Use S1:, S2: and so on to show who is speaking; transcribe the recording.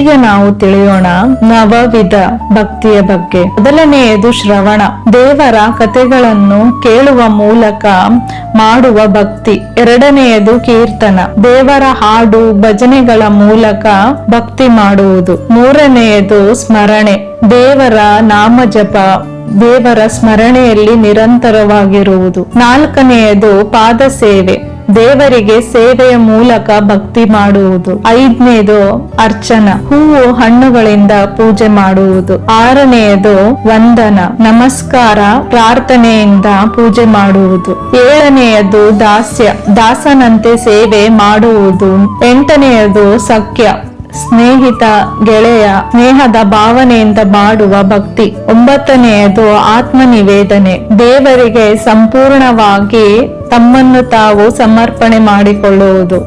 S1: ಈಗ ನಾವು ತಿಳಿಯೋಣ ನವವಿಧ ಭಕ್ತಿಯ ಬಗ್ಗೆ. ಮೊದಲನೆಯದು ಶ್ರವಣ, ದೇವರ ಕಥೆಗಳನ್ನು ಕೇಳುವ ಮೂಲಕ ಮಾಡುವ ಭಕ್ತಿ. ಎರಡನೆಯದು ಕೀರ್ತನ, ದೇವರ ಹಾಡು ಭಜನೆಗಳ ಮೂಲಕ ಭಕ್ತಿ ಮಾಡುವುದು. ಮೂರನೆಯದು ಸ್ಮರಣೆ, ದೇವರ ನಾಮ ಜಪ, ದೇವರ ಸ್ಮರಣೆಯಲ್ಲಿ ನಿರಂತರವಾಗಿರುವುದು. ನಾಲ್ಕನೆಯದು ಪಾದ ಸೇವೆ, ದೇವರಿಗೆ ಸೇವೆಯ ಮೂಲಕ ಭಕ್ತಿ ಮಾಡುವುದು. ಐದನೇದು ಅರ್ಚನ, ಹೂವು ಹಣ್ಣುಗಳಿಂದ ಪೂಜೆ ಮಾಡುವುದು. ಆರನೆಯದು ವಂದನ, ನಮಸ್ಕಾರ ಪ್ರಾರ್ಥನೆಯಿಂದ ಪೂಜೆ ಮಾಡುವುದು. ಏಳನೆಯದು ದಾಸ್ಯ, ದಾಸನಂತೆ ಸೇವೆ ಮಾಡುವುದು. ಎಂಟನೆಯದು ಸಖ್ಯ, ಸ್ನೇಹಿತ ಗೆಳೆಯ ಸ್ನೇಹದ ಭಾವನೆಯಿಂದ ಮಾಡುವ ಭಕ್ತಿ. ಒಂಬತ್ತನೆಯದು ಆತ್ಮನಿವೇದನೆ, ದೇವರಿಗೆ ಸಂಪೂರ್ಣವಾಗಿ ತಮ್ಮನ್ನು ತಾವು ಸಮರ್ಪಣೆ ಮಾಡಿಕೊಳ್ಳುವುದು.